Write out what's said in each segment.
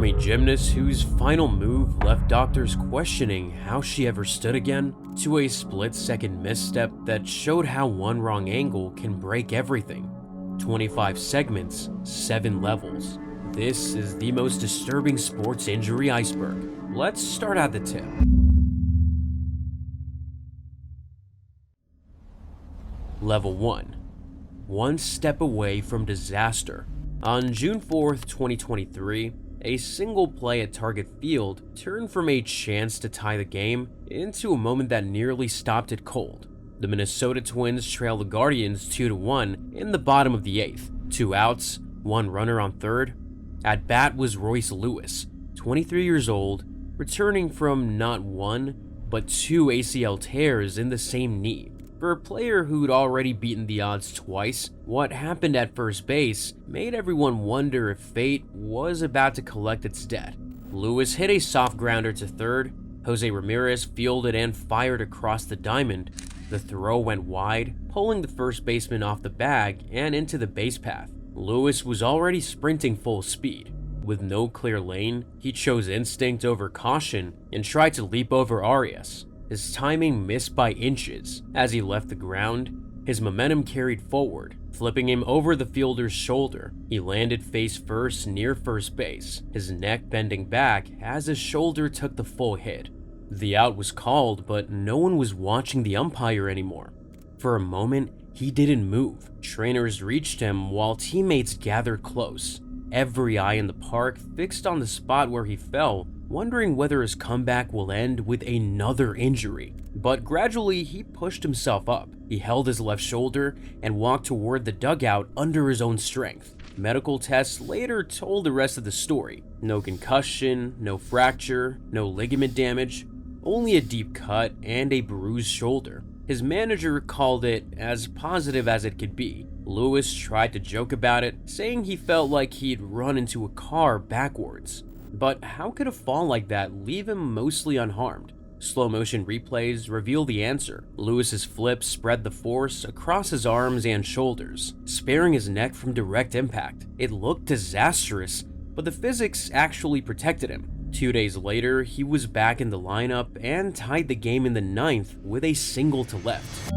From a gymnast whose final move left doctors questioning how she ever stood again, to a split-second misstep that showed how one wrong angle can break everything. 25 segments, 7 levels. This is the most disturbing sports injury iceberg. Let's start at the tip. Level 1. One step away from disaster. On June 4th, 2023, a single play at Target Field turned from a chance to tie the game into a moment that nearly stopped it cold. The Minnesota Twins trailed the Guardians 2-1 in the bottom of the 8th. 2 outs, 1 runner on third. At bat was Royce Lewis, 23 years old, returning from not 1, but 2 ACL tears in the same knee. For a player who'd already beaten the odds twice, what happened at first base made everyone wonder if fate was about to collect its debt. Lewis hit a soft grounder to third. Jose Ramirez fielded and fired across the diamond. The throw went wide, pulling the first baseman off the bag and into the base path. Lewis was already sprinting full speed. With no clear lane, he chose instinct over caution and tried to leap over Arias. His timing missed by inches. As he left the ground, his momentum carried forward, flipping him over the fielder's shoulder. He landed face first near first base, his neck bending back as his shoulder took the full hit. The out was called, but no one was watching the umpire anymore. For a moment, he didn't move. Trainers reached him while teammates gathered close. Every eye in the park fixed on the spot where he fell, wondering whether his comeback will end with another injury. But gradually, he pushed himself up. He held his left shoulder and walked toward the dugout under his own strength. Medical tests later told the rest of the story. No concussion, no fracture, no ligament damage, only a deep cut and a bruised shoulder. His manager called it as positive as it could be. Lewis tried to joke about it, saying he felt like he'd run into a car backwards. But how could a fall like that leave him mostly unharmed? Slow motion replays reveal the answer. Lewis's flip spread the force across his arms and shoulders, sparing his neck from direct impact. It looked disastrous, but the physics actually protected him. 2 days later, he was back in the lineup and tied the game in the 9th with a single to left.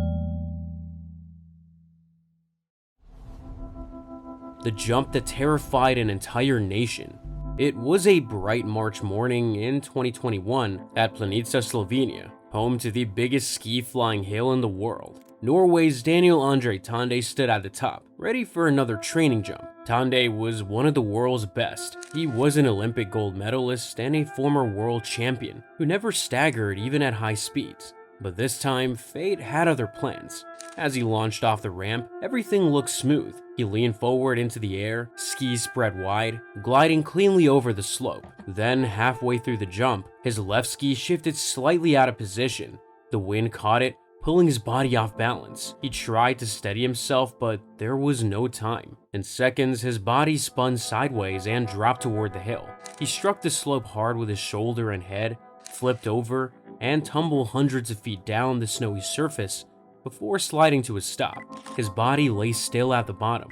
The jump that terrified an entire nation. It was a bright March morning in 2021 at Planica, Slovenia, home to the biggest ski flying hill in the world. Norway's Daniel Andre Tande stood at the top, ready for another training jump. Tande was one of the world's best. He was an Olympic gold medalist and a former world champion who never staggered even at high speeds. But this time, fate had other plans. As he launched off the ramp, everything looked smooth. He leaned forward into the air, skis spread wide, gliding cleanly over the slope. Then, halfway through the jump, his left ski shifted slightly out of position. The wind caught it, pulling his body off balance. He tried to steady himself, but there was no time. In seconds, his body spun sideways and dropped toward the hill. He struck the slope hard with his shoulder and head, flipped over, and tumbled hundreds of feet down the snowy surface before sliding to a stop. His body lay still at the bottom.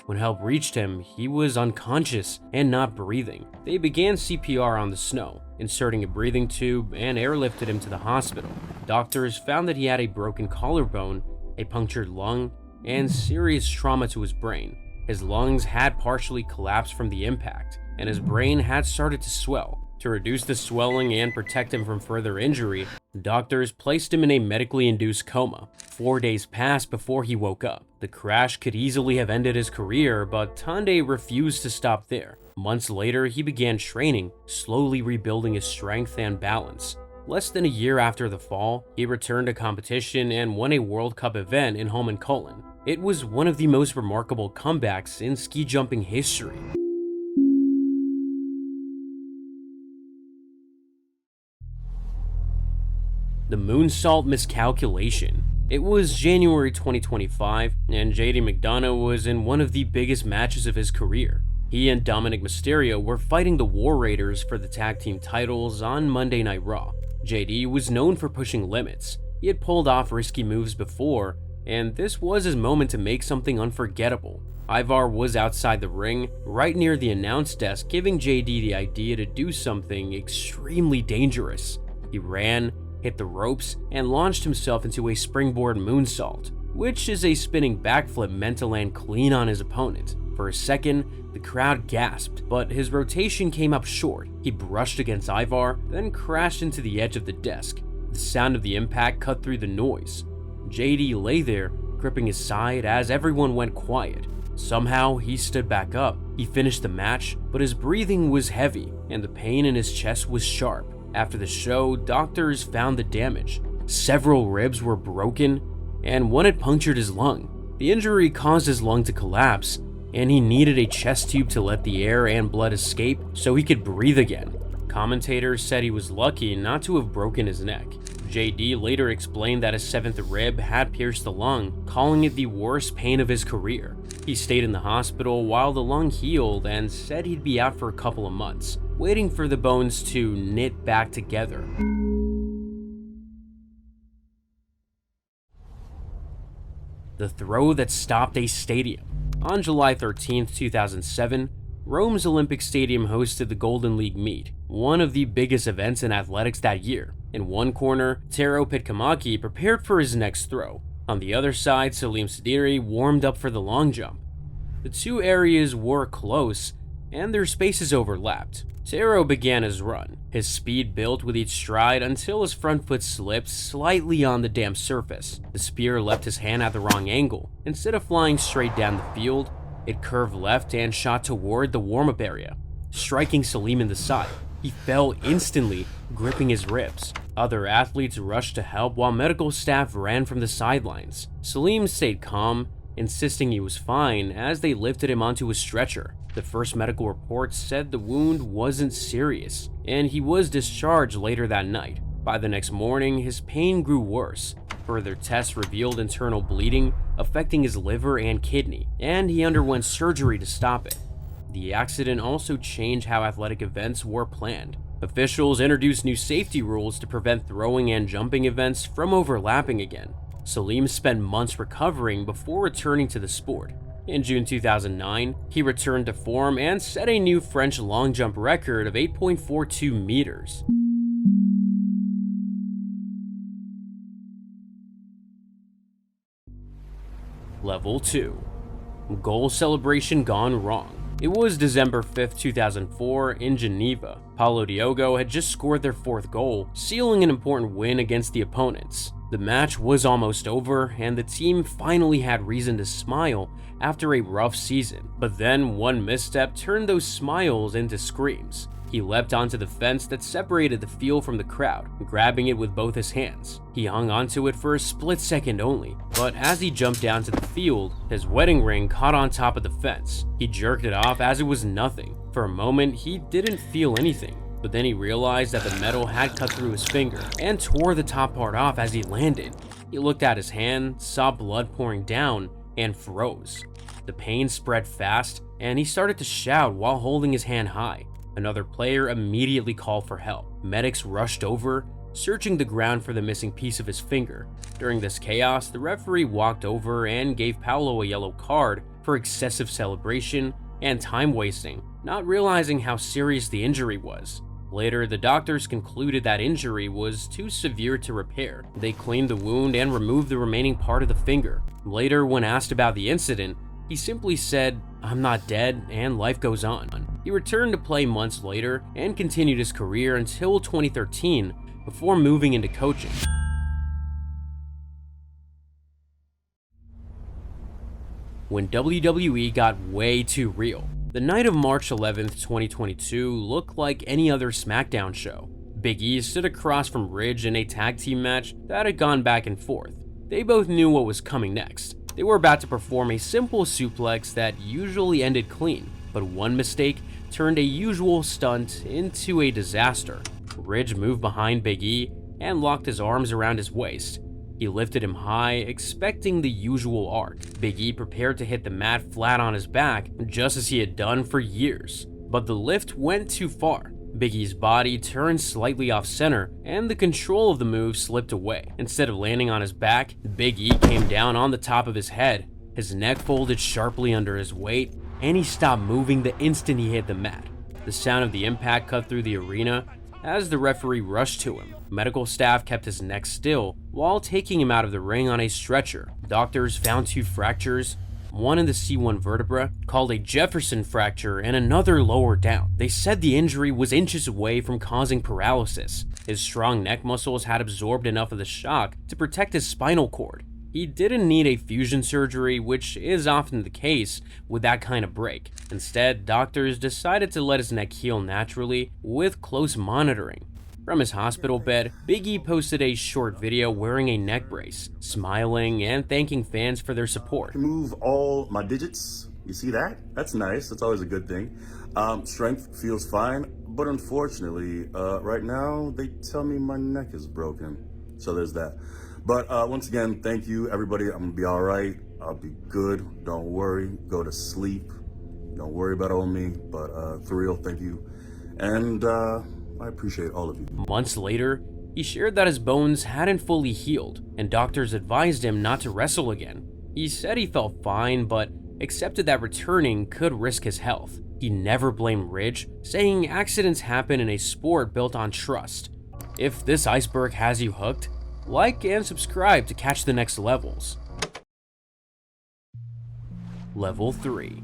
When help reached him, he was unconscious and not breathing. They began CPR on the snow, inserting a breathing tube, and airlifted him to the hospital. Doctors found that he had a broken collarbone, a punctured lung, and serious trauma to his brain. His lungs had partially collapsed from the impact, and his brain had started to swell. To reduce the swelling and protect him from further injury, doctors placed him in a medically induced coma. 4 days passed before he woke up. The crash could easily have ended his career, but Tande refused to stop there. Months later, he began training, slowly rebuilding his strength and balance. Less than a year after the fall, he returned to competition and won a World Cup event in Holmenkollen. It was one of the most remarkable comebacks in ski jumping history. The moonsault miscalculation. It was January 2025, and JD McDonough was in one of the biggest matches of his career. He and Dominic Mysterio were fighting the War Raiders for the tag team titles on Monday Night Raw. JD was known for pushing limits. He had pulled off risky moves before, and this was his moment to make something unforgettable. Ivar was outside the ring, right near the announce desk, giving JD the idea to do something extremely dangerous. He ran, hit the ropes, and launched himself into a springboard moonsault, which is a spinning backflip meant to land clean on his opponent. For a second, the crowd gasped, but his rotation came up short. He brushed against Ivar, then crashed into the edge of the desk. The sound of the impact cut through the noise. JD lay there, gripping his side as everyone went quiet. Somehow, he stood back up. He finished the match, but his breathing was heavy, and the pain in his chest was sharp. After the show, doctors found the damage. Several ribs were broken, and one had punctured his lung. The injury caused his lung to collapse, and he needed a chest tube to let the air and blood escape so he could breathe again. Commentators said he was lucky not to have broken his neck. JD later explained that his 7th rib had pierced the lung, calling it the worst pain of his career. He stayed in the hospital while the lung healed and said he'd be out for a couple of months, waiting for the bones to knit back together. The throw that stopped a stadium. On July 13, 2007, Rome's Olympic Stadium hosted the Golden League meet, one of the biggest events in athletics that year. In one corner, Tero Pitkamaki prepared for his next throw. On the other side, Salim Sadiri warmed up for the long jump. The two areas were close, and their spaces overlapped. Tero began his run. His speed built with each stride until his front foot slipped slightly on the damp surface. The spear left his hand at the wrong angle. Instead of flying straight down the field, it curved left and shot toward the warm-up area, striking Salim in the side. He fell instantly, gripping his ribs. Other athletes rushed to help while medical staff ran from the sidelines. Salim stayed calm, insisting he was fine as they lifted him onto a stretcher. The first medical report said the wound wasn't serious, and he was discharged later that night. By the next morning, his pain grew worse. Further tests revealed internal bleeding affecting his liver and kidney, and he underwent surgery to stop it. The accident also changed how athletic events were planned. Officials introduced new safety rules to prevent throwing and jumping events from overlapping again. Salim spent months recovering before returning to the sport. In June 2009, he returned to form and set a new French long jump record of 8.42 meters. Level 2. Goal celebration gone wrong. It was December 5, 2004 in Geneva. Paulo Diogo had just scored their 4th goal, sealing an important win against the opponents. The match was almost over, and the team finally had reason to smile after a rough season. But then one misstep turned those smiles into screams. He leapt onto the fence that separated the field from the crowd, grabbing it with both his hands. He hung onto it for a split second only, but as he jumped down to the field, his wedding ring caught on top of the fence. He jerked it off as it was nothing. For a moment, he didn't feel anything, but then he realized that the metal had cut through his finger and tore the top part off as he landed. He looked at his hand, saw blood pouring down, and froze. The pain spread fast, and he started to shout while holding his hand high. Another player immediately called for help. Medics rushed over, searching the ground for the missing piece of his finger. During this chaos, the referee walked over and gave Paulo a yellow card for excessive celebration and time wasting, not realizing how serious the injury was. Later, the doctors concluded that injury was too severe to repair. They cleaned the wound and removed the remaining part of the finger. Later, when asked about the incident, he simply said, "I'm not dead, and life goes on." He returned to play months later and continued his career until 2013 before moving into coaching. When WWE got way too real. The night of March 11th, 2022 looked like any other SmackDown show. Big E stood across from Ridge in a tag team match that had gone back and forth. They both knew what was coming next. They were about to perform a simple suplex that usually ended clean, but one mistake turned a usual stunt into a disaster. Ridge moved behind Big E and locked his arms around his waist. He lifted him high, expecting the usual arc. Big E prepared to hit the mat flat on his back, just as he had done for years. But the lift went too far. Big E's body turned slightly off center, and the control of the move slipped away. Instead of landing on his back, Big E came down on the top of his head. His neck folded sharply under his weight, and he stopped moving the instant he hit the mat. The sound of the impact cut through the arena as the referee rushed to him. Medical staff kept his neck still while taking him out of the ring on a stretcher. Doctors found 2 fractures, one in the C1 vertebra, called a Jefferson fracture, and another lower down. They said the injury was inches away from causing paralysis. His strong neck muscles had absorbed enough of the shock to protect his spinal cord. He didn't need a fusion surgery, which is often the case with that kind of break. Instead, doctors decided to let his neck heal naturally with close monitoring. From his hospital bed, Big E posted a short video wearing a neck brace, smiling and thanking fans for their support. I can move all my digits. You see that? That's nice. That's always a good thing. Strength feels fine, but unfortunately, right now they tell me my neck is broken. So there's that. But once again, thank you, everybody. I'm gonna be all right. I'll be good. Don't worry. Go to sleep. Don't worry about all me. But for real, thank you. And I appreciate all of you. Months later, he shared that his bones hadn't fully healed, and doctors advised him not to wrestle again. He said he felt fine, but accepted that returning could risk his health. He never blamed Ridge, saying accidents happen in a sport built on trust. If this iceberg has you hooked, like and subscribe to catch the next levels. Level 3.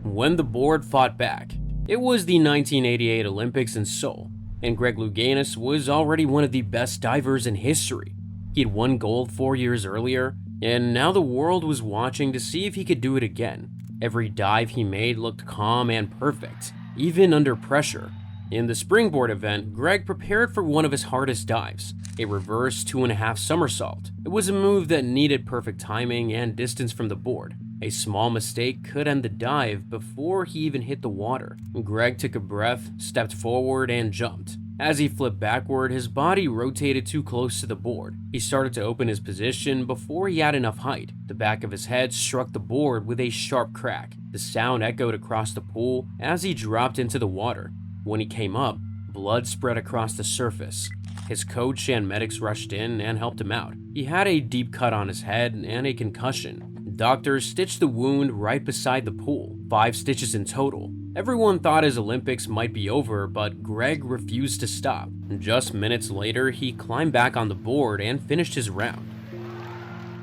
When the board fought back. It was the 1988 Olympics in Seoul, and Greg Louganis was already one of the best divers in history. He'd won gold 4 years earlier, and now the world was watching to see if he could do it again. Every dive he made looked calm and perfect, even under pressure. In the springboard event, Greg prepared for one of his hardest dives, a reverse 2.5 somersault. It was a move that needed perfect timing and distance from the board. A small mistake could end the dive before he even hit the water. Greg took a breath, stepped forward, and jumped. As he flipped backward, his body rotated too close to the board. He started to open his position before he had enough height. The back of his head struck the board with a sharp crack. The sound echoed across the pool as he dropped into the water. When he came up, blood spread across the surface. His coach and medics rushed in and helped him out. He had a deep cut on his head and a concussion. Doctors stitched the wound right beside the pool, 5 stitches in total. Everyone thought his Olympics might be over, but Greg refused to stop. Just minutes later, he climbed back on the board and finished his round.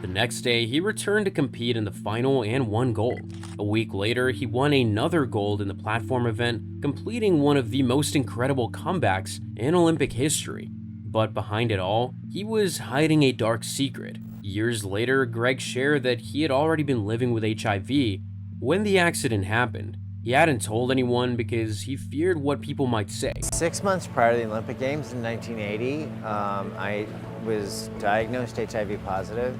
The next day, he returned to compete in the final and won gold. A week later, he won another gold in the platform event, completing one of the most incredible comebacks in Olympic history. But behind it all, he was hiding a dark secret. Years later, Greg shared that he had already been living with HIV when the accident happened. He hadn't told anyone because he feared what people might say. 6 months prior to the Olympic Games in 1980, I was diagnosed HIV positive.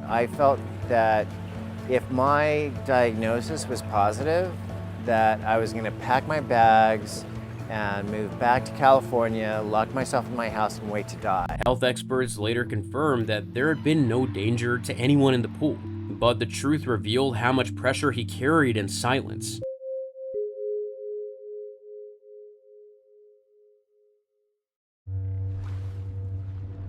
I felt that if my diagnosis was positive, that I was going to pack my bags and move back to California, lock myself in my house, and wait to die. Health experts later confirmed that there had been no danger to anyone in the pool, but the truth revealed how much pressure he carried in silence.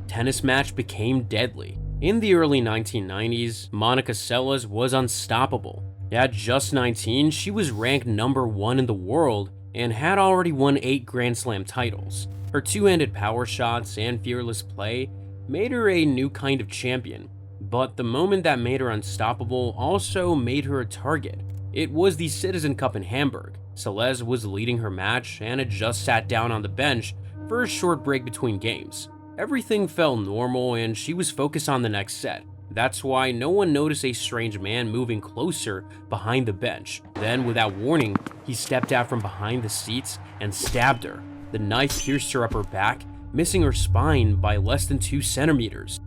Tennis match became deadly. In the early 1990s, Monica Seles was unstoppable. At just 19, she was ranked number 1 in the world and had already won 8 Grand Slam titles. Her two-handed power shots and fearless play made her a new kind of champion, but the moment that made her unstoppable also made her a target. It was the Citizen Cup in Hamburg. Seles was leading her match and had just sat down on the bench for a short break between games. Everything felt normal and she was focused on the next set. That's why no one noticed a strange man moving closer behind the bench. Then, without warning, he stepped out from behind the seats and stabbed her. The knife pierced her upper back, missing her spine by less than 2 centimeters.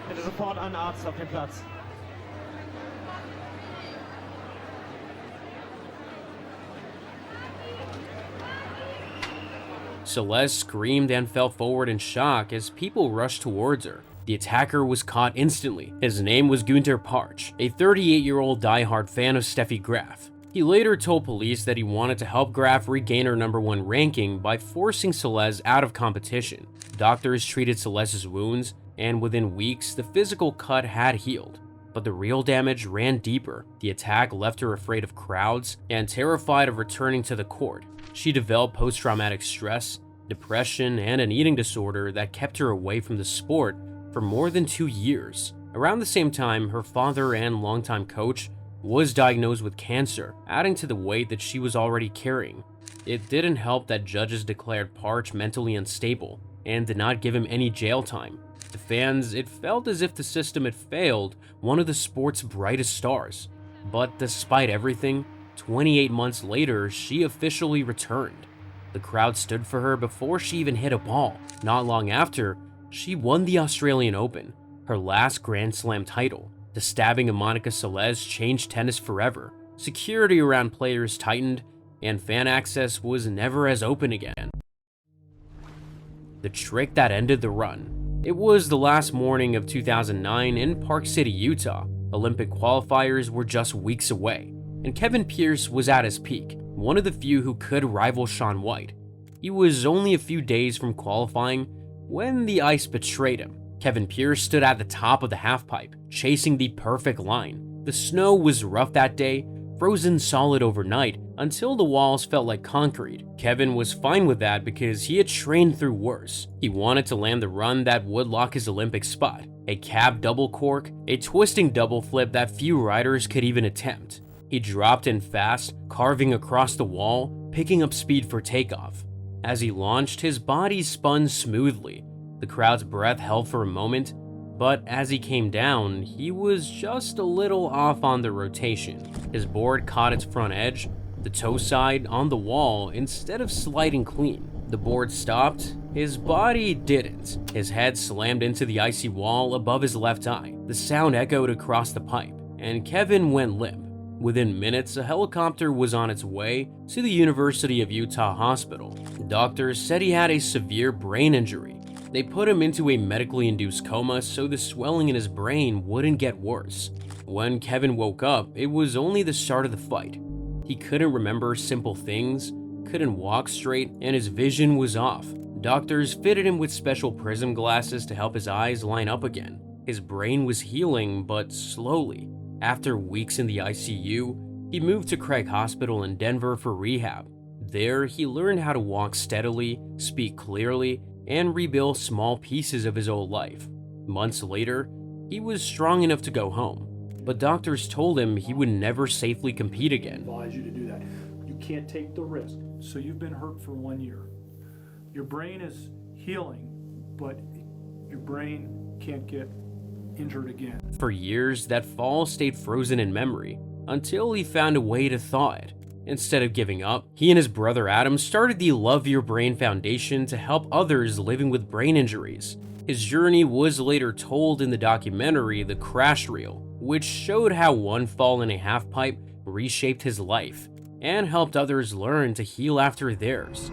Bitte sofort einen Arzt auf den Platz. Celeste screamed and fell forward in shock as people rushed towards her. The attacker was caught instantly. His name was Günter Parch, a 38-year-old diehard fan of Steffi Graf. He later told police that he wanted to help Graf regain her #1 ranking by forcing Celeste out of competition. Doctors treated Celeste's wounds, and within weeks, the physical cut had healed. But the real damage ran deeper. The attack left her afraid of crowds and terrified of returning to the court. She developed post-traumatic stress, depression, and an eating disorder that kept her away from the sport for more than 2 years. Around the same time, her father and longtime coach was diagnosed with cancer, adding to the weight that she was already carrying. It didn't help that judges declared Parch mentally unstable and did not give him any jail time. To fans, it felt as if the system had failed one of the sport's brightest stars. But despite everything, 28 months later, she officially returned. The crowd stood for her before she even hit a ball. Not long after, she won the Australian Open, her last Grand Slam title. The stabbing of Monica Seles changed tennis forever. Security around players tightened, and fan access was never as open again. The trick that ended the run. It was the last morning of 2009 in Park City, Utah. Olympic qualifiers were just weeks away, and Kevin Pearce was at his peak, one of the few who could rival Shaun White. He was only a few days from qualifying when the ice betrayed him. Kevin Pearce stood at the top of the halfpipe, chasing the perfect line. The snow was rough that day, frozen solid overnight until the walls felt like concrete. Kevin was fine with that because he had trained through worse. He wanted to land the run that would lock his Olympic spot, a cab double cork, a twisting double flip that few riders could even attempt. He dropped in fast, carving across the wall, picking up speed for takeoff. As he launched, his body spun smoothly. The crowd's breath held for a moment, but as he came down, he was just a little off on the rotation. His board caught its front edge, the toe side on the wall, instead of sliding clean. The board stopped, his body didn't. His head slammed into the icy wall above his left eye. The sound echoed across the pipe, and Kevin went limp. Within minutes, a helicopter was on its way to the University of Utah hospital. Doctors said he had a severe brain injury. They put him into a medically induced coma so the swelling in his brain wouldn't get worse. When Kevin woke up, it was only the start of the fight. He couldn't remember simple things, couldn't walk straight, and his vision was off. Doctors fitted him with special prism glasses to help his eyes line up again. His brain was healing, but slowly. After weeks in the ICU, he moved to Craig Hospital in Denver for rehab. There, he learned how to walk steadily, speak clearly, and rebuild small pieces of his old life. Months later, he was strong enough to go home, but doctors told him he would never safely compete again. Advise you to do that. You can't take the risk. So you've been hurt for 1 year. Your brain is healing, but your brain can't get injured again. For years, that fall stayed frozen in memory until he found a way to thaw it. Instead of giving up, he and his brother Adam started the Love Your Brain Foundation to help others living with brain injuries. His journey was later told in the documentary The Crash Reel, which showed how one fall in a halfpipe reshaped his life and helped others learn to heal after theirs.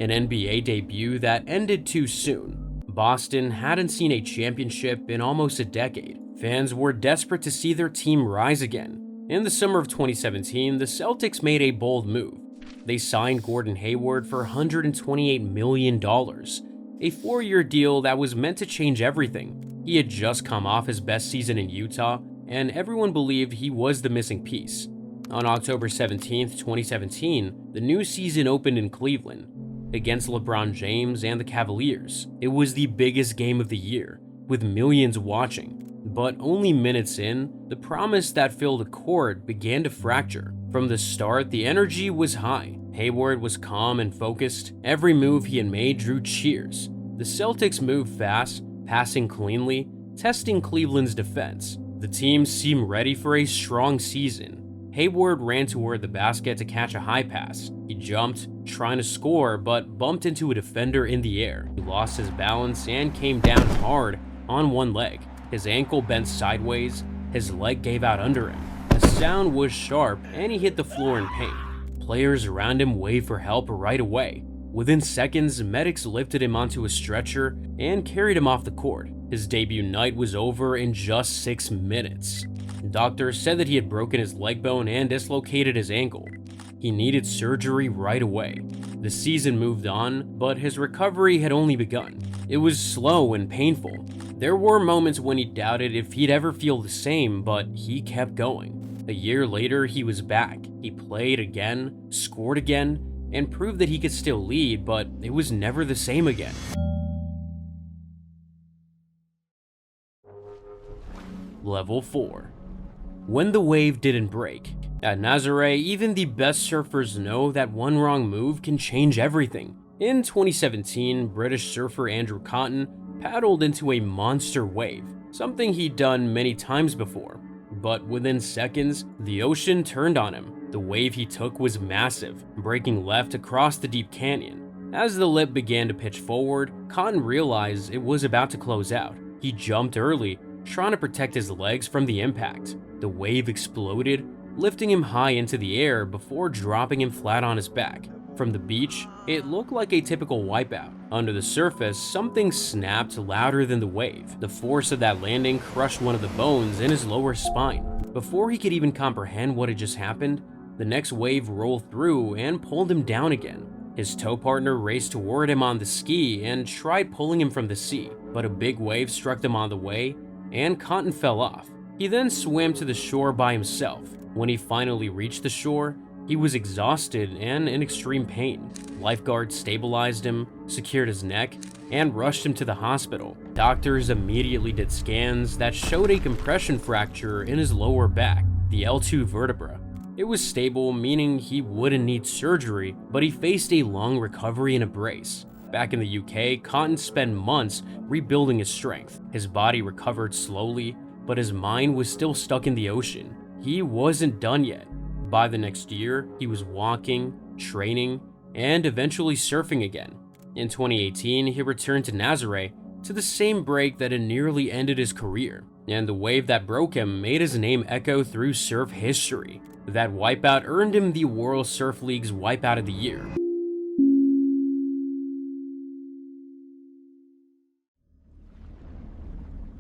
An NBA debut that ended too soon. Boston hadn't seen a championship in almost a decade. Fans were desperate to see their team rise again. In the summer of 2017, the Celtics made a bold move. They signed Gordon Hayward for $128 million, a 4-year deal that was meant to change everything. He had just come off his best season in Utah, and everyone believed he was the missing piece. On October 17, 2017, the new season opened in Cleveland against LeBron James and the Cavaliers. It was the biggest game of the year, with millions watching. But only minutes in, the promise that filled the court began to fracture. From the start, the energy was high. Hayward was calm and focused. Every move he had made drew cheers. The Celtics moved fast, passing cleanly, testing Cleveland's defense. The team seemed ready for a strong season. Hayward ran toward the basket to catch a high pass. He jumped, trying to score, but bumped into a defender in the air. He lost his balance and came down hard on one leg. His ankle bent sideways, his leg gave out under him. The sound was sharp, and he hit the floor in pain. Players around him waved for help right away. Within seconds, medics lifted him onto a stretcher and carried him off the court. His debut night was over in just 6 minutes. Doctors said that he had broken his leg bone and dislocated his ankle. He needed surgery right away. The season moved on, but his recovery had only begun. It was slow and painful. There were moments when he doubted if he'd ever feel the same, but he kept going. A year later, he was back. He played again, scored again, and proved that he could still lead, but it was never the same again. Level 4. When the wave didn't break. At Nazaré, even the best surfers know that one wrong move can change everything. In 2017, British surfer Andrew Cotton paddled into a monster wave, something he'd done many times before. But within seconds, the ocean turned on him. The wave he took was massive, breaking left across the deep canyon. As the lip began to pitch forward, Cotton realized it was about to close out. He jumped early, trying to protect his legs from the impact. The wave exploded, lifting him high into the air before dropping him flat on his back. From the beach, it looked like a typical wipeout. Under the surface, something snapped louder than the wave. The force of that landing crushed one of the bones in his lower spine. Before he could even comprehend what had just happened, the next wave rolled through and pulled him down again. His tow partner raced toward him on the ski and tried pulling him from the sea, but a big wave struck them on the way, and Cotton fell off. He then swam to the shore by himself. When he finally reached the shore, he was exhausted and in extreme pain. Lifeguards stabilized him, secured his neck, and rushed him to the hospital. Doctors immediately did scans that showed a compression fracture in his lower back, the L2 vertebra. It was stable, meaning he wouldn't need surgery, but he faced a long recovery in a brace. Back in the UK, Cotton spent months rebuilding his strength. His body recovered slowly, but his mind was still stuck in the ocean. He wasn't done yet. By the next year, he was walking, training, and eventually surfing again. In 2018, he returned to Nazaré to the same break that had nearly ended his career, and the wave that broke him made his name echo through surf history. That wipeout earned him the World Surf League's Wipeout of the Year.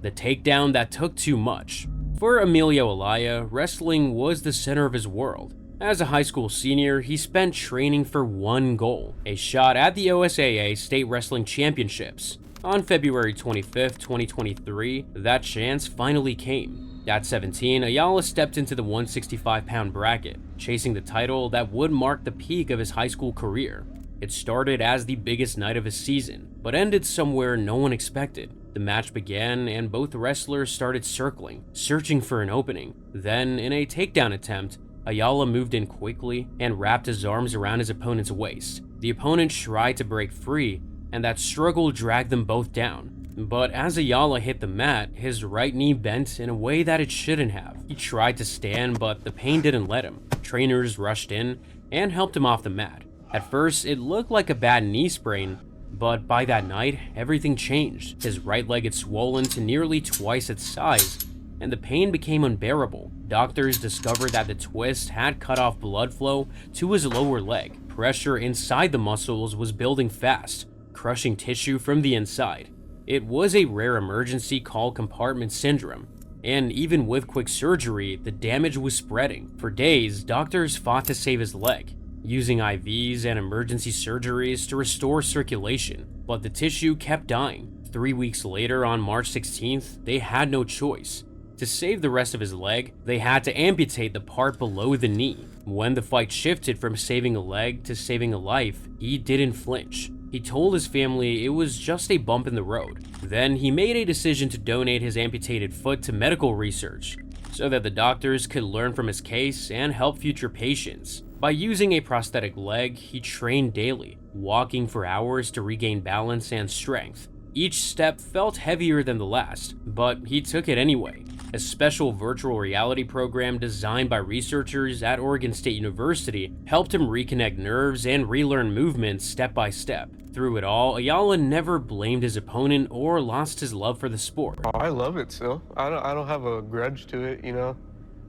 The takedown that took too much. For Emilio Olaya, wrestling was the center of his world. As a high school senior, he spent training for one goal, a shot at the OSAA State Wrestling Championships. On February 25, 2023, that chance finally came. At 17, Ayala stepped into the 165-pound bracket, chasing the title that would mark the peak of his high school career. It started as the biggest night of his season, but ended somewhere no one expected. The match began and both wrestlers started circling, searching for an opening. Then, in a takedown attempt, Ayala moved in quickly and wrapped his arms around his opponent's waist. The opponent tried to break free, and that struggle dragged them both down. But as Ayala hit the mat, his right knee bent in a way that it shouldn't have. He tried to stand, but the pain didn't let him. Trainers rushed in and helped him off the mat. At first, it looked like a bad knee sprain, but by that night, everything changed. His right leg had swollen to nearly twice its size, and the pain became unbearable. Doctors discovered that the twist had cut off blood flow to his lower leg. Pressure inside the muscles was building fast, crushing tissue from the inside. It was a rare emergency called compartment syndrome, and even with quick surgery, the damage was spreading. For days, doctors fought to save his leg, using IVs and emergency surgeries to restore circulation, but the tissue kept dying. 3 weeks later, on March 16th, they had no choice. To save the rest of his leg, they had to amputate the part below the knee. When the fight shifted from saving a leg to saving a life, he didn't flinch. He told his family it was just a bump in the road. Then he made a decision to donate his amputated foot to medical research, so that the doctors could learn from his case and help future patients. By using a prosthetic leg, he trained daily, walking for hours to regain balance and strength. Each step felt heavier than the last, but he took it anyway. A special virtual reality program designed by researchers at Oregon State University helped him reconnect nerves and relearn movements step by step. Through it all, Ayala never blamed his opponent or lost his love for the sport. I love it still. I don't have a grudge to it, you know.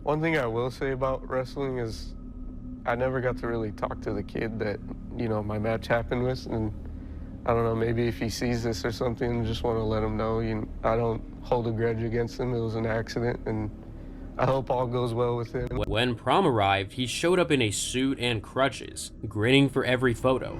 One thing I will say about wrestling is I never got to really talk to the kid that, my match happened with, and I don't know, maybe if he sees this or something, just want to let him know, I don't hold a grudge against him. It was an accident, and I hope all goes well with him. When prom arrived, he showed up in a suit and crutches, grinning for every photo.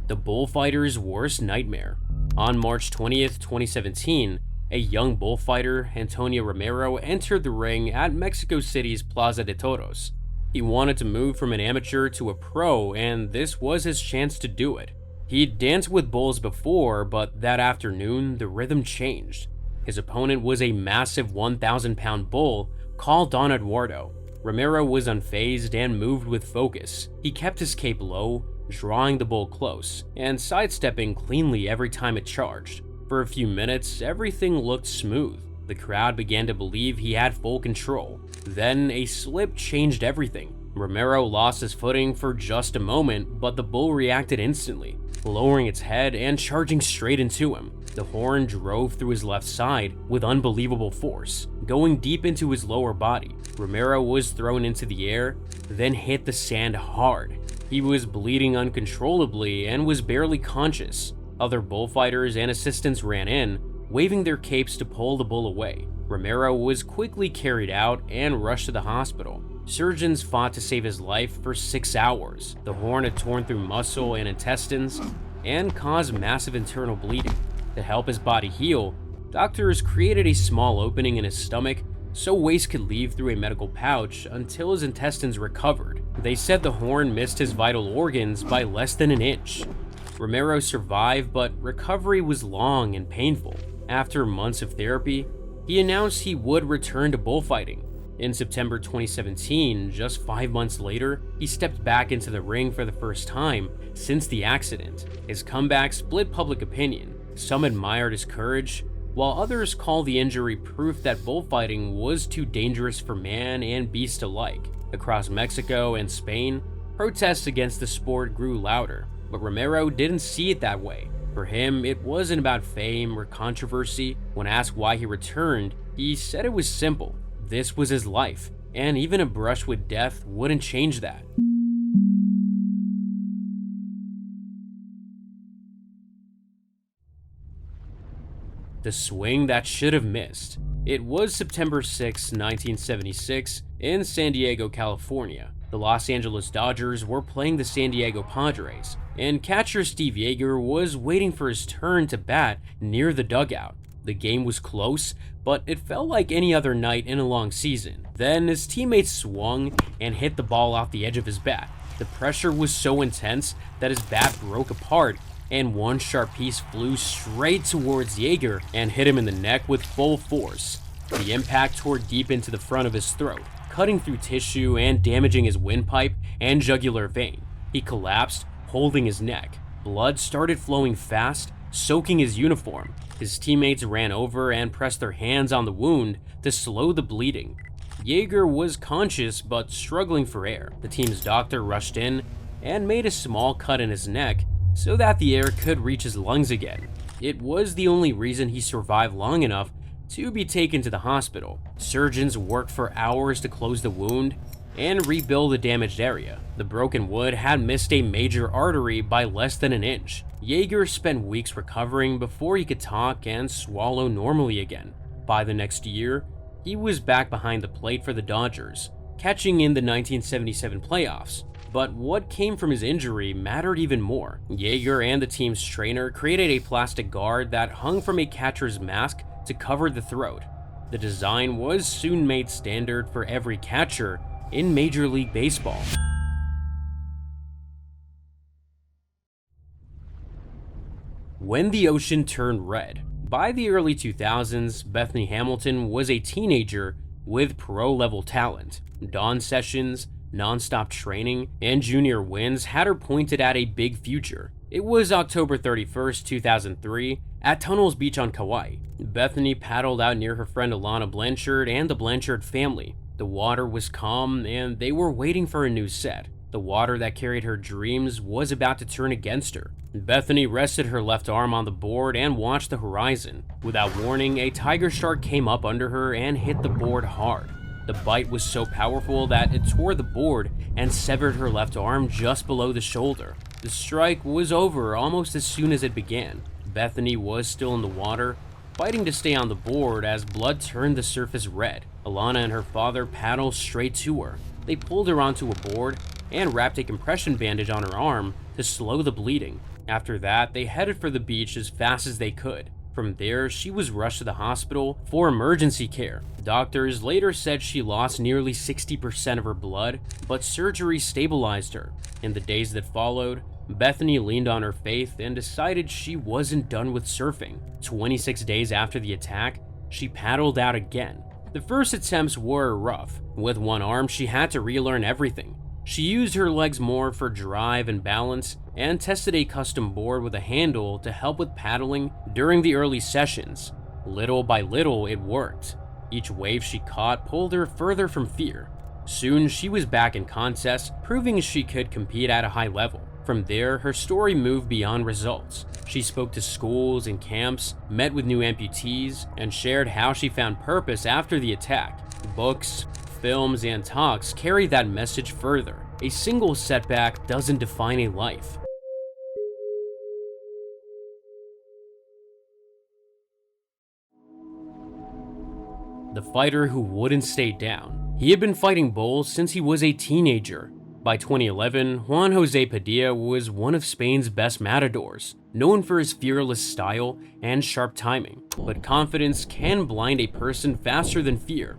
The bullfighter's worst nightmare. On March 20th, 2017, a young bullfighter, Antonio Romero, entered the ring at Mexico City's Plaza de Toros. He wanted to move from an amateur to a pro, and this was his chance to do it. He'd danced with bulls before, but that afternoon, the rhythm changed. His opponent was a massive 1,000-pound bull called Don Eduardo. Romero was unfazed and moved with focus. He kept his cape low, drawing the bull close, and sidestepping cleanly every time it charged. For a few minutes, everything looked smooth. The crowd began to believe he had full control. Then, a slip changed everything. Romero lost his footing for just a moment, but the bull reacted instantly, lowering its head and charging straight into him. The horn drove through his left side with unbelievable force, going deep into his lower body. Romero was thrown into the air, then hit the sand hard. He was bleeding uncontrollably and was barely conscious. Other bullfighters and assistants ran in, waving their capes to pull the bull away. Romero was quickly carried out and rushed to the hospital. Surgeons fought to save his life for 6 hours. The horn had torn through muscle and intestines and caused massive internal bleeding. To help his body heal, doctors created a small opening in his stomach so waste could leave through a medical pouch until his intestines recovered. They said the horn missed his vital organs by less than an inch. Romero survived, but recovery was long and painful. After months of therapy, he announced he would return to bullfighting. In September 2017, just 5 months later, he stepped back into the ring for the first time since the accident. His comeback split public opinion. Some admired his courage, while others called the injury proof that bullfighting was too dangerous for man and beast alike. Across Mexico and Spain, protests against the sport grew louder, but Romero didn't see it that way. For him, it wasn't about fame or controversy. When asked why he returned, he said it was simple. This was his life, and even a brush with death wouldn't change that. The swing that should have missed. It was September 6, 1976, in San Diego, California. The Los Angeles Dodgers were playing the San Diego Padres, and catcher Steve Yeager was waiting for his turn to bat near the dugout. The game was close, but it felt like any other night in a long season. Then his teammates swung and hit the ball off the edge of his bat. The pressure was so intense that his bat broke apart, and one sharp piece flew straight towards Yeager and hit him in the neck with full force. The impact tore deep into the front of his throat, cutting through tissue and damaging his windpipe and jugular vein. He collapsed, holding his neck. Blood started flowing fast, soaking his uniform. His teammates ran over and pressed their hands on the wound to slow the bleeding. Yeager was conscious but struggling for air. The team's doctor rushed in and made a small cut in his neck so that the air could reach his lungs again. It was the only reason he survived long enough to be taken to the hospital. Surgeons worked for hours to close the wound and rebuild the damaged area. The broken wood had missed a major artery by less than an inch. Yeager spent weeks recovering before he could talk and swallow normally again. By the next year, he was back behind the plate for the Dodgers, catching in the 1977 playoffs. But what came from his injury mattered even more. Yeager and the team's trainer created a plastic guard that hung from a catcher's mask to cover the throat. The design was soon made standard for every catcher in Major League Baseball. When the ocean turned red. By the early 2000s, Bethany Hamilton was a teenager with pro-level talent. Dawn sessions, non-stop training, and junior wins had her pointed at a big future. It was October 31st, 2003, at Tunnels Beach on Kauai. Bethany paddled out near her friend Alana Blanchard and the Blanchard family. The water was calm, and they were waiting for a new set. The water that carried her dreams was about to turn against her. Bethany rested her left arm on the board and watched the horizon. Without warning, a tiger shark came up under her and hit the board hard. The bite was so powerful that it tore the board and severed her left arm just below the shoulder. The strike was over almost as soon as it began. Bethany was still in the water, fighting to stay on the board as blood turned the surface red. Alana and her father paddled straight to her. They pulled her onto a board and wrapped a compression bandage on her arm to slow the bleeding. After that, they headed for the beach as fast as they could. From there, she was rushed to the hospital for emergency care. Doctors later said she lost nearly 60% of her blood, but surgery stabilized her. In the days that followed, Bethany leaned on her faith and decided she wasn't done with surfing. 26 days after the attack, she paddled out again. The first attempts were rough. With one arm, she had to relearn everything. She used her legs more for drive and balance, and tested a custom board with a handle to help with paddling during the early sessions. Little by little, it worked. Each wave she caught pulled her further from fear. Soon, she was back in contests, proving she could compete at a high level. From there, her story moved beyond results. She spoke to schools and camps, met with new amputees, and shared how she found purpose after the attack. Books, films, and talks carry that message further. A single setback doesn't define a life. The fighter who wouldn't stay down. He had been fighting bulls since he was a teenager. By 2011, Juan Jose Padilla was one of Spain's best matadors, known for his fearless style and sharp timing. But confidence can blind a person faster than fear.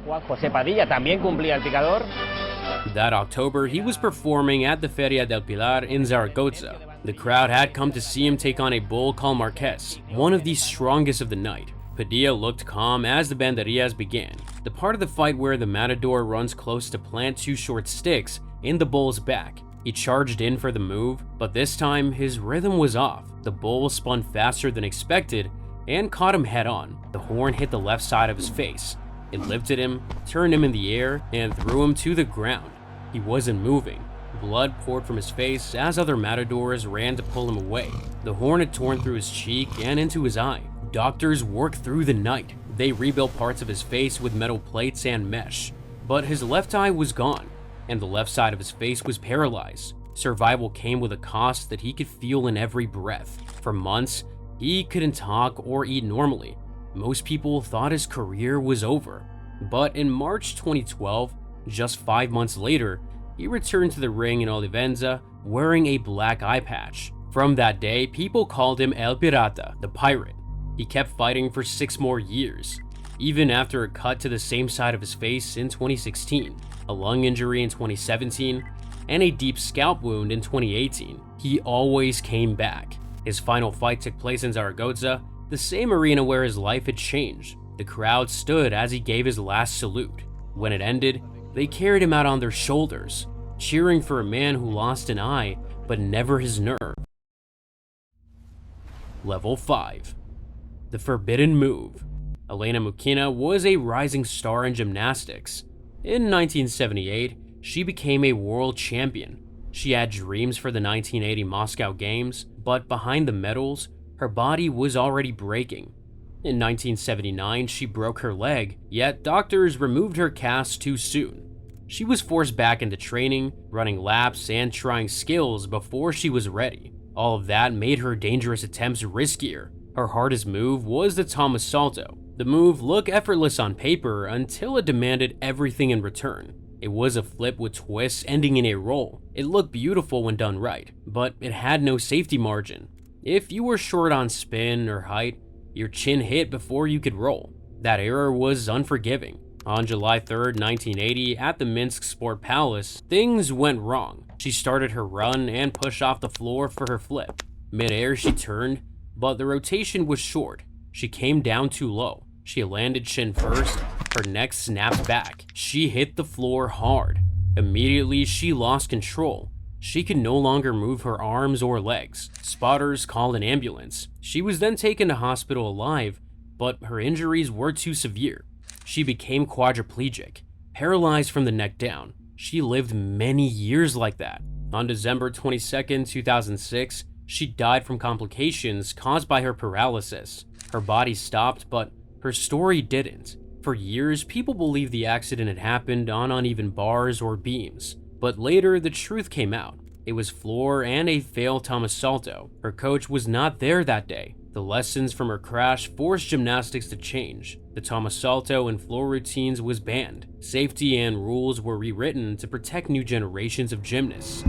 Juan José Padilla también cumplía el picador. That October, he was performing at the Feria del Pilar in Zaragoza. The crowd had come to see him take on a bull called Marquez, one of the strongest of the night. Padilla looked calm as the banderillas began, the part of the fight where the matador runs close to plant two short sticks in the bull's back. He charged in for the move, but this time his rhythm was off. The bull spun faster than expected and caught him head on. The horn hit the left side of his face. It lifted him, turned him in the air, and threw him to the ground. He wasn't moving. Blood poured from his face as other matadors ran to pull him away. The horn had torn through his cheek and into his eye. Doctors worked through the night. They rebuilt parts of his face with metal plates and mesh. But his left eye was gone, and the left side of his face was paralyzed. Survival came with a cost that he could feel in every breath. For months, he couldn't talk or eat normally. Most people thought his career was over. But in March 2012, just 5 months later, he returned to the ring in Olivenza wearing a black eye patch. From that day, people called him El Pirata, the pirate. He kept fighting for 6 more years, even after a cut to the same side of his face in 2016, a lung injury in 2017, and a deep scalp wound in 2018. He always came back. His final fight took place in Zaragoza, the same arena where his life had changed. The crowd stood as he gave his last salute. When it ended, they carried him out on their shoulders, cheering for a man who lost an eye but never his nerve. Level 5. The Forbidden Move. Elena Muquina was a rising star in gymnastics. In 1978, she became a world champion. She had dreams for the 1980 Moscow Games, but behind the medals, her body was already breaking. In 1979, she broke her leg, yet doctors removed her cast too soon. She was forced back into training, running laps, and trying skills before she was ready. All of that made her dangerous attempts riskier. Her hardest move was the Thomas Salto. The move looked effortless on paper until it demanded everything in return. It was a flip with twists ending in a roll. It looked beautiful when done right, but it had no safety margin. If you were short on spin or height, your chin hit before you could roll. That error was unforgiving. On July 3rd, 1980, at the Minsk Sport Palace, things went wrong. She started her run and pushed off the floor for her flip. Mid-air, she turned, but the rotation was short. She came down too low. She landed shin first. Her neck snapped back. She hit the floor hard. Immediately, she lost control. She could no longer move her arms or legs. Spotters called an ambulance. She was then taken to hospital alive, but her injuries were too severe. She became quadriplegic, paralyzed from the neck down. She lived many years like that. On December 22, 2006, she died from complications caused by her paralysis. Her body stopped, but her story didn't. For years, people believed the accident had happened on uneven bars or beams, but later the truth came out. It was floor and a failed Tomasalto. Her coach was not there that day. The lessons from her crash forced gymnastics to change. The Tomasalto and floor routines was banned. Safety and rules were rewritten to protect new generations of gymnasts.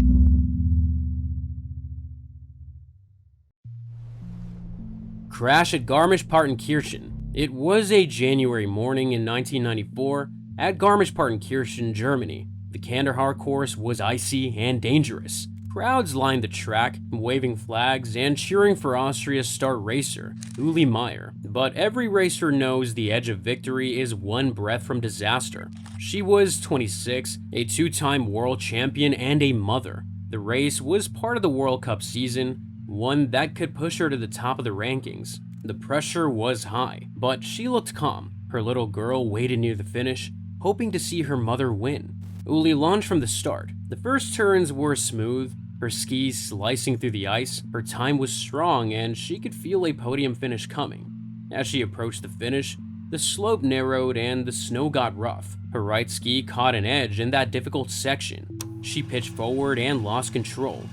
Crash at Garmisch-Partenkirchen. It was a January morning in 1994 at Garmisch-Partenkirchen, Germany. The Kandahar course was icy and dangerous. Crowds lined the track, waving flags and cheering for Austria's star racer, Uli Meyer. But every racer knows the edge of victory is one breath from disaster. She was 26, a two-time world champion and a mother. The race was part of the World Cup season, one that could push her to the top of the rankings. The pressure was high, but she looked calm. Her little girl waited near the finish, hoping to see her mother win. Uli launched from the start. The first turns were smooth, her skis slicing through the ice. Her time was strong and she could feel a podium finish coming. As she approached the finish, the slope narrowed and the snow got rough. Her right ski caught an edge in that difficult section. She pitched forward and lost control.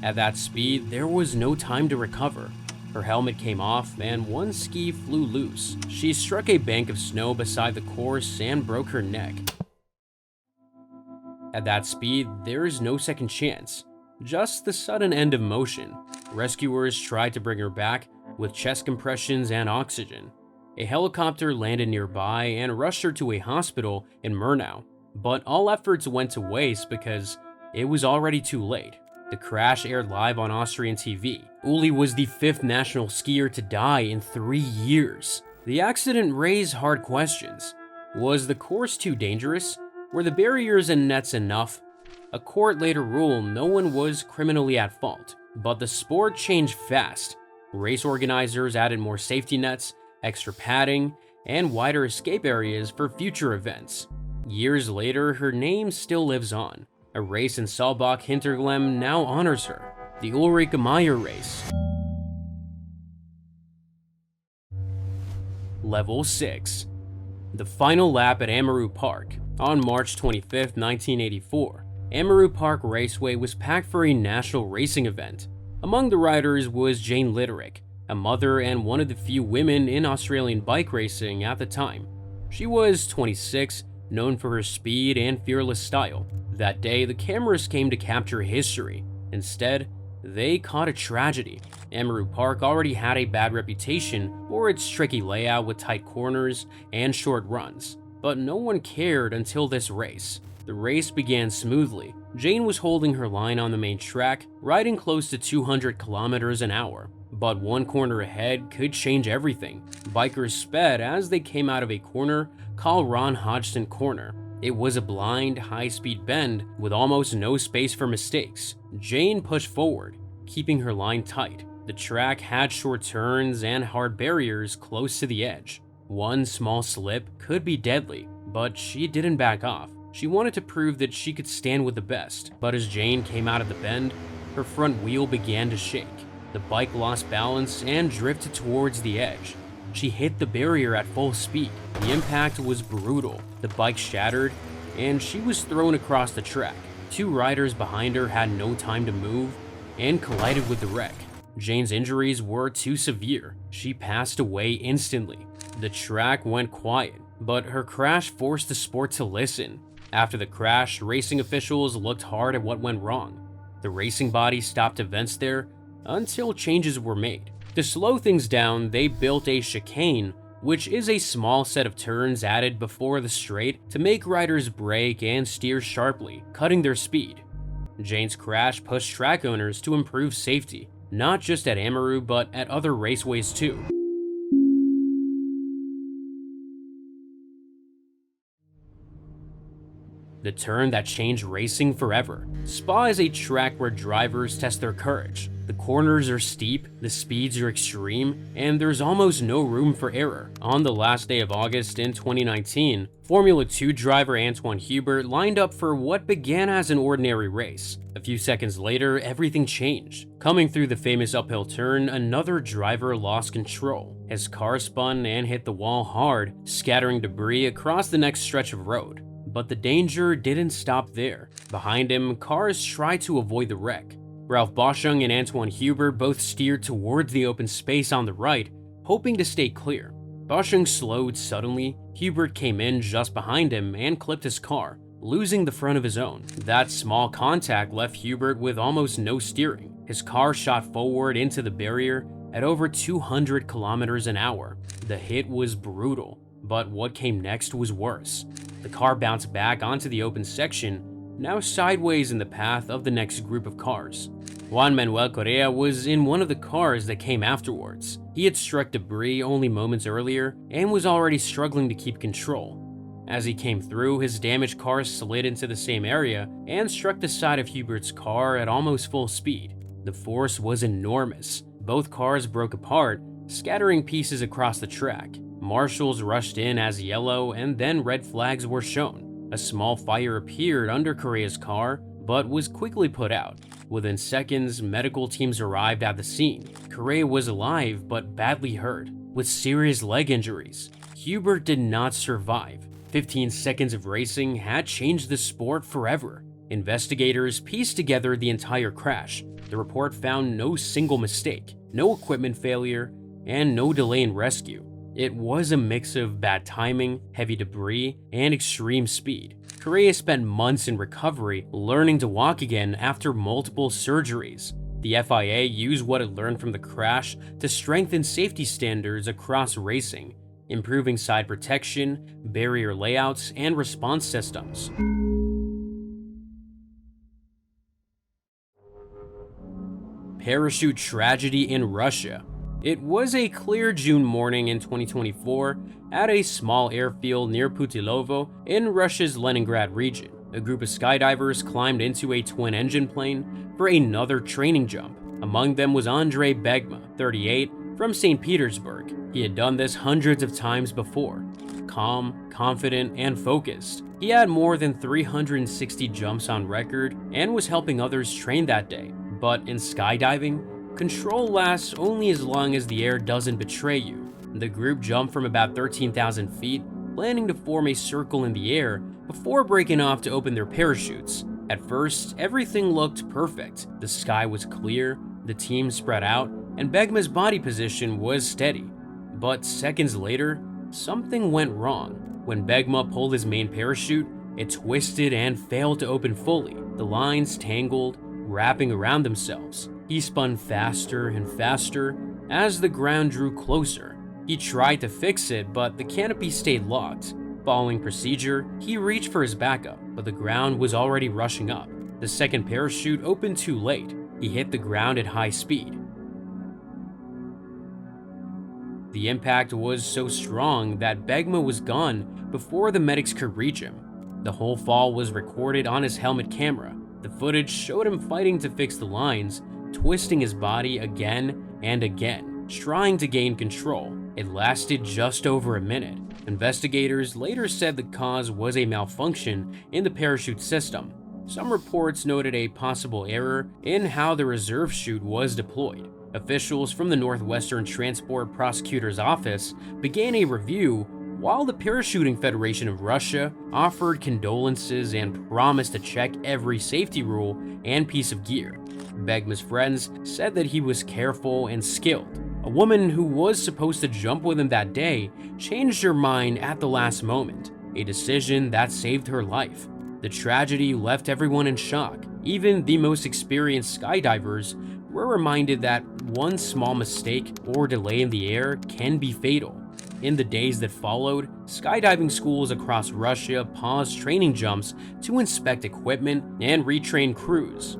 At that speed, there was no time to recover. Her helmet came off and one ski flew loose. She struck a bank of snow beside the course and broke her neck. At that speed, there is no second chance, just the sudden end of motion. Rescuers tried to bring her back with chest compressions and oxygen. A helicopter landed nearby and rushed her to a hospital in Murnau, but all efforts went to waste because it was already too late. The crash aired live on Austrian TV. Uli was the 5th national skier to die in 3 years. The accident raised hard questions. Was the course too dangerous? Were the barriers and nets enough? A court later ruled no one was criminally at fault, but the sport changed fast. Race organizers added more safety nets, extra padding, and wider escape areas for future events. Years later, her name still lives on. A race in Saalbach Hinterglemm now honors her, the Ulrike Meyer race. Level 6. The final lap at Amaru Park. On March 25, 1984, Amaru Park Raceway was packed for a national racing event. Among the riders was Jane Litterick, a mother and one of the few women in Australian bike racing at the time. She was 26, known for her speed and fearless style. That day, the cameras came to capture history. Instead, they caught a tragedy. Amaru Park already had a bad reputation for its tricky layout with tight corners and short runs, but no one cared until this race. The race began smoothly. Jane was holding her line on the main track, riding close to 200 kilometers an hour. But one corner ahead could change everything. Bikers sped as they came out of a corner called Ron Hodgson Corner. It was a blind, high-speed bend with almost no space for mistakes. Jane pushed forward, keeping her line tight. The track had short turns and hard barriers close to the edge. One small slip could be deadly, but she didn't back off. She wanted to prove that she could stand with the best. But as Jane came out of the bend, her front wheel began to shake. The bike lost balance and drifted towards the edge. She hit the barrier at full speed. The impact was brutal. The bike shattered, and she was thrown across the track. 2 riders behind her had no time to move and collided with the wreck. Jane's injuries were too severe. She passed away instantly. The track went quiet, but her crash forced the sport to listen. After the crash, racing officials looked hard at what went wrong. The racing body stopped events there until changes were made. To slow things down, they built a chicane, which is a small set of turns added before the straight to make riders brake and steer sharply, cutting their speed. Jane's crash pushed track owners to improve safety, not just at Amaru but at other raceways too. the turn that changed racing forever. Spa is a track where drivers test their courage. The corners are steep, the speeds are extreme, and there's almost no room for error. On the last day of August in 2019, Formula 2 driver Antoine Hubert lined up for what began as an ordinary race. A few seconds later, everything changed. Coming through the famous uphill turn, another driver lost control. His car spun and hit the wall hard, scattering debris across the next stretch of road. But the danger didn't stop there. Behind him, cars tried to avoid the wreck. Ralph Boschung and Antoine Hubert both steered towards the open space on the right, hoping to stay clear. Boschung slowed suddenly. Hubert came in just behind him and clipped his car, losing the front of his own. That small contact left Hubert with almost no steering. His car shot forward into the barrier at over 200 kilometers an hour. The hit was brutal, but what came next was worse. The car bounced back onto the open section, now sideways in the path of the next group of cars. Juan Manuel Correa was in one of the cars that came afterwards. He had struck debris only moments earlier and was already struggling to keep control. As he came through, his damaged car slid into the same area and struck the side of Hubert's car at almost full speed. The force was enormous. Both cars broke apart, scattering pieces across the track. Marshals rushed in as yellow and then red flags were shown. A small fire appeared under Correa's car, but was quickly put out. Within seconds, medical teams arrived at the scene. Correa was alive but badly hurt, with serious leg injuries. Hubert did not survive. 15 seconds of racing had changed the sport forever. Investigators pieced together the entire crash. The report found no single mistake, no equipment failure, and no delay in rescue. It was a mix of bad timing, heavy debris, and extreme speed. Correa spent months in recovery, learning to walk again after multiple surgeries. The FIA used what it learned from the crash to strengthen safety standards across racing, improving side protection, barrier layouts, and response systems. Parachute tragedy in Russia. It was a clear June morning in 2024 at a small airfield near Putilovo in Russia's Leningrad region. A group of skydivers climbed into a twin-engine plane for another training jump. Among them was Andrei Begma, 38, from St. Petersburg. He had done this hundreds of times before. Calm, confident, and focused. He had more than 360 jumps on record and was helping others train that day. But in skydiving, control lasts only as long as the air doesn't betray you. The group jumped from about 13,000 feet, planning to form a circle in the air before breaking off to open their parachutes. At first, everything looked perfect. The sky was clear, the team spread out, and Begma's body position was steady. But seconds later, something went wrong. When Begma pulled his main parachute, it twisted and failed to open fully. The lines tangled, wrapping around themselves. He spun faster and faster as the ground drew closer. He tried to fix it, but the canopy stayed locked. Following procedure, he reached for his backup, but the ground was already rushing up. The second parachute opened too late. He hit the ground at high speed. The impact was so strong that Begma was gone before the medics could reach him. The whole fall was recorded on his helmet camera. The footage showed him fighting to fix the lines, twisting his body again and again, trying to gain control. It lasted just over a minute. Investigators later said the cause was a malfunction in the parachute system. Some reports noted a possible error in how the reserve chute was deployed. Officials from the Northwestern Transport Prosecutor's Office began a review, while the Parachuting Federation of Russia offered condolences and promised to check every safety rule and piece of gear. Begma's friends said that he was careful and skilled. A woman who was supposed to jump with him that day changed her mind at the last moment, a decision that saved her life. The tragedy left everyone in shock. Even the most experienced skydivers were reminded that one small mistake or delay in the air can be fatal. In the days that followed, skydiving schools across Russia paused training jumps to inspect equipment and retrain crews.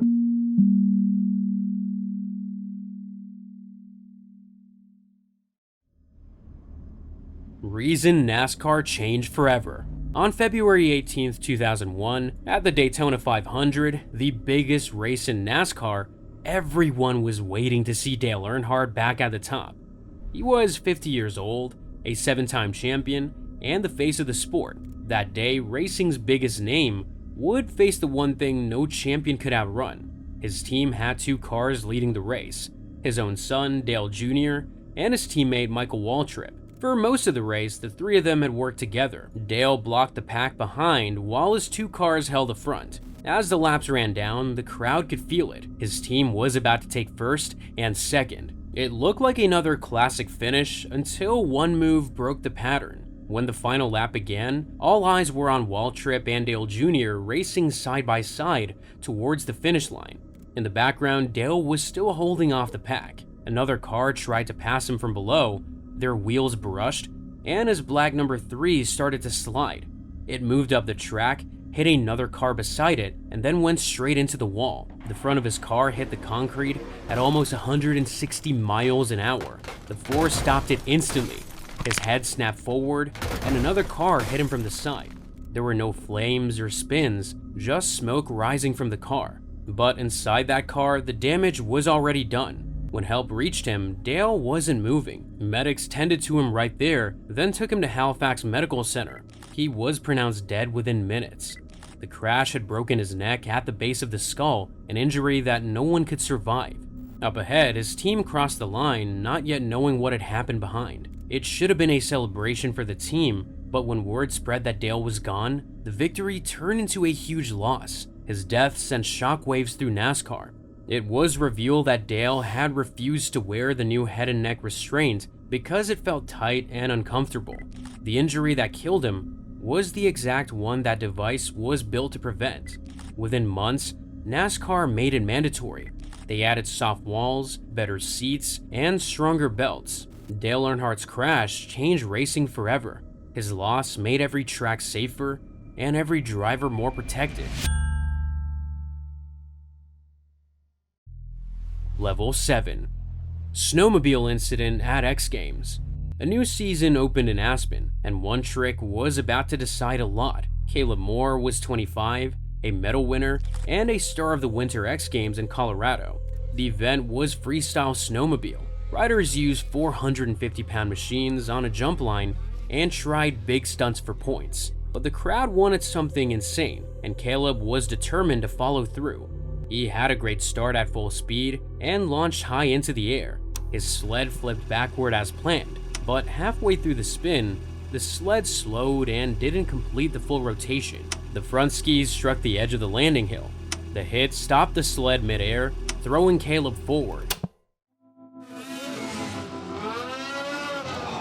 Reason NASCAR changed forever. On February 18, 2001, at the Daytona 500, the biggest race in NASCAR, everyone was waiting to see Dale Earnhardt back at the top. He was 50 years old, a 7-time champion, and the face of the sport. That day, racing's biggest name would face the one thing no champion could outrun. His team had 2 cars leading the race, his own son, Dale Jr., and his teammate Michael Waltrip. For most of the race, the 3 of them had worked together. Dale blocked the pack behind while his 2 cars held the front. As the laps ran down, the crowd could feel it. His team was about to take first and second. It looked like another classic finish until one move broke the pattern. When the final lap began, all eyes were on Waltrip and Dale Jr. racing side by side towards the finish line. In the background, Dale was still holding off the pack. Another car tried to pass him from below, their wheels brushed, and his black number 3 started to slide. It moved up the track, hit another car beside it, and then went straight into the wall. The front of his car hit the concrete at almost 160 miles an hour. The force stopped it instantly. His head snapped forward, and another car hit him from the side. There were no flames or spins, just smoke rising from the car. But inside that car, the damage was already done. When help reached him, Dale wasn't moving. Medics tended to him right there, then took him to Halifax Medical Center. He was pronounced dead within minutes. The crash had broken his neck at the base of the skull, an injury that no one could survive. Up ahead, his team crossed the line, not yet knowing what had happened behind. It should have been a celebration for the team, but when word spread that Dale was gone, the victory turned into a huge loss. His death sent shockwaves through NASCAR. It was revealed that Dale had refused to wear the new head and neck restraint because it felt tight and uncomfortable. The injury that killed him was the exact one that device was built to prevent. Within months, NASCAR made it mandatory. They added soft walls, better seats, and stronger belts. Dale Earnhardt's crash changed racing forever. His loss made every track safer and every driver more protected. Level 7. Snowmobile Incident at X Games. A new season opened in Aspen, and one trick was about to decide a lot. Caleb Moore was 25, a medal winner, and a star of the Winter X Games in Colorado. The event was freestyle snowmobile. Riders used 450-pound machines on a jump line and tried big stunts for points. But the crowd wanted something insane, and Caleb was determined to follow through. He had a great start at full speed and launched high into the air. His sled flipped backward as planned, but halfway through the spin, the sled slowed and didn't complete the full rotation. The front skis struck the edge of the landing hill. The hit stopped the sled midair, throwing Caleb forward.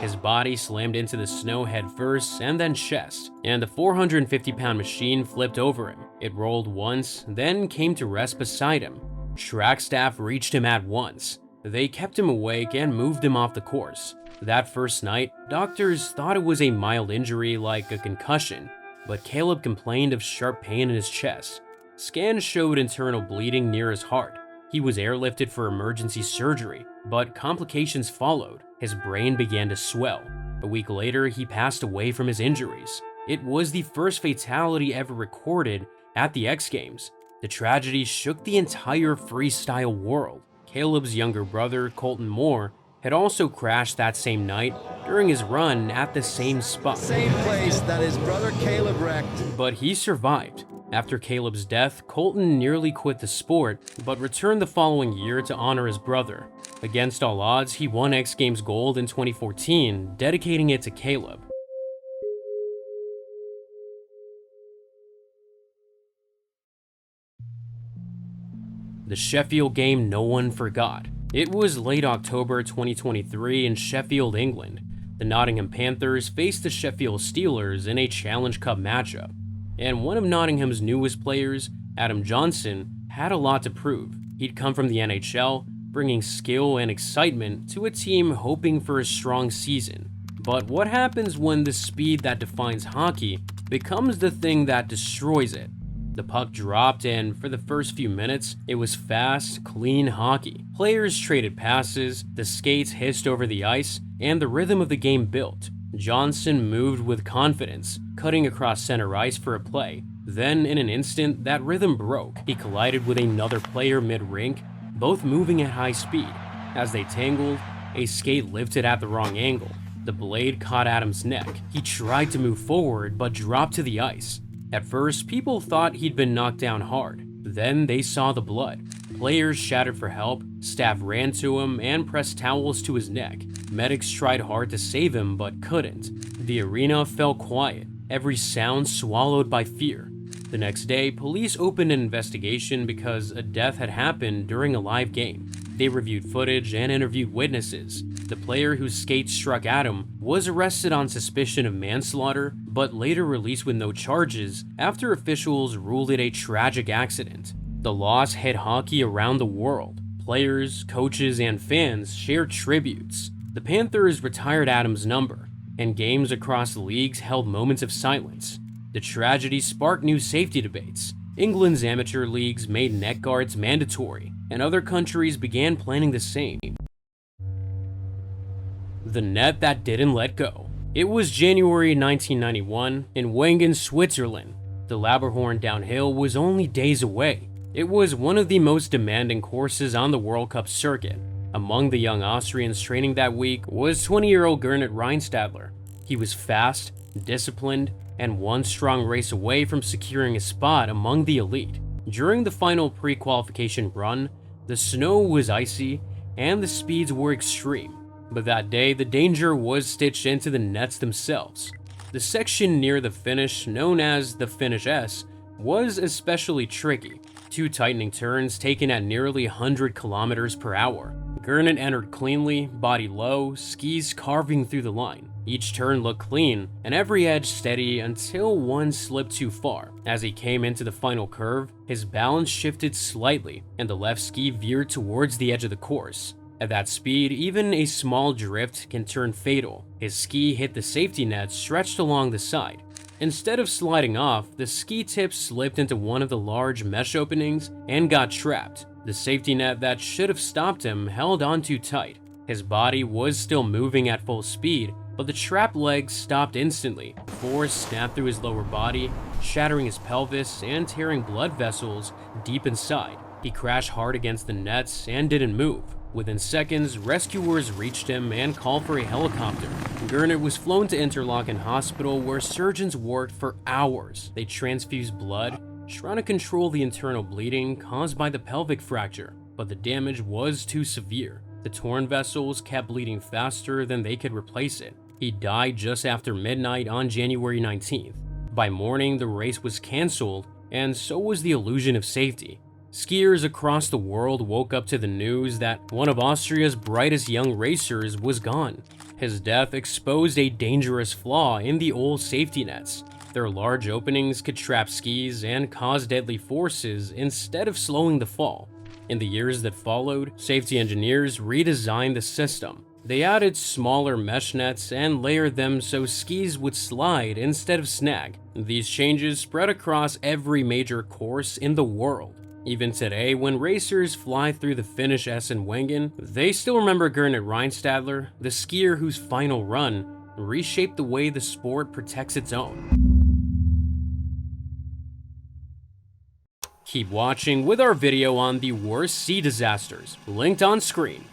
His body slammed into the snow head first and then chest, and the 450-pound machine flipped over him. It rolled once, then came to rest beside him. Track staff reached him at once. They kept him awake and moved him off the course. That first night, doctors thought it was a mild injury like a concussion, but Caleb complained of sharp pain in his chest. Scans showed internal bleeding near his heart. He was airlifted for emergency surgery, but complications followed. His brain began to swell. A week later, he passed away from his injuries. It was the first fatality ever recorded at the X Games. The tragedy shook the entire freestyle world. Caleb's younger brother, Colton Moore, had also crashed that same night during his run at the same spot. Same place that his brother Caleb wrecked. But he survived. After Caleb's death, Colton nearly quit the sport, but returned the following year to honor his brother. Against all odds, he won X Games Gold in 2014, dedicating it to Caleb. The Sheffield game no one forgot. It was late October 2023 in Sheffield, England. The Nottingham Panthers faced the Sheffield Steelers in a Challenge Cup matchup, and one of Nottingham's newest players, Adam Johnson, had a lot to prove. He'd come from the NHL, bringing skill and excitement to a team hoping for a strong season. But what happens when the speed that defines hockey becomes the thing that destroys it? The puck dropped, and for the first few minutes, it was fast, clean hockey. Players traded passes, the skates hissed over the ice, and the rhythm of the game built. Johnson moved with confidence, cutting across center ice for a play. Then, in an instant, that rhythm broke. He collided with another player mid-rink, both moving at high speed. As they tangled, a skate lifted at the wrong angle. The blade caught Adams' neck. He tried to move forward, but dropped to the ice. At first, people thought he'd been knocked down hard. Then they saw the blood. Players shouted for help, staff ran to him and pressed towels to his neck. Medics tried hard to save him, but couldn't. The arena fell quiet, every sound swallowed by fear. The next day, police opened an investigation because a death had happened during a live game. They reviewed footage and interviewed witnesses. The player whose skate struck Adam was arrested on suspicion of manslaughter, but later released with no charges after officials ruled it a tragic accident. The loss hit hockey around the world. Players, coaches, and fans shared tributes. The Panthers retired Adams' number, and games across the leagues held moments of silence. The tragedy sparked new safety debates. England's amateur leagues made neck guards mandatory, and other countries began planning the same. The net that didn't let go. It was January 1991 in Wengen, Switzerland. The Laberhorn downhill was only days away. It was one of the most demanding courses on the World Cup circuit. Among the young Austrians training that week was 20-year-old Gernot Reinstadler. He was fast, disciplined, and one strong race away from securing a spot among the elite. During the final pre-qualification run, the snow was icy and the speeds were extreme. But that day, the danger was stitched into the nets themselves. The section near the finish, known as the Finish S, was especially tricky. Two tightening turns taken at nearly 100 kilometers per hour. Gernot entered cleanly, body low, skis carving through the line. Each turn looked clean, and every edge steady until one slipped too far. As he came into the final curve, his balance shifted slightly, and the left ski veered towards the edge of the course. At that speed, even a small drift can turn fatal. His ski hit the safety net stretched along the side. Instead of sliding off, the ski tip slipped into one of the large mesh openings and got trapped. The safety net that should have stopped him held on too tight. His body was still moving at full speed, but the trapped legs stopped instantly. Force snapped through his lower body, shattering his pelvis and tearing blood vessels deep inside. He crashed hard against the nets and didn't move. Within seconds, rescuers reached him and called for a helicopter. Gernot was flown to Interlaken Hospital, where surgeons worked for hours. They transfused blood, trying to control the internal bleeding caused by the pelvic fracture, but the damage was too severe. The torn vessels kept bleeding faster than they could replace it. He died just after midnight on January 19th. By morning, the race was cancelled, and so was the illusion of safety. Skiers across the world woke up to the news that one of Austria's brightest young racers was gone. His death exposed a dangerous flaw in the old safety nets. Their large openings could trap skis and cause deadly forces instead of slowing the fall. In the years that followed, safety engineers redesigned the system. They added smaller mesh nets and layered them so skis would slide instead of snag. These changes spread across every major course in the world. Even today, when racers fly through the Finish S in Wengen, they still remember Gernot Reinstadler, the skier whose final run reshaped the way the sport protects its own. Keep watching with our video on the worst sea disasters, linked on screen.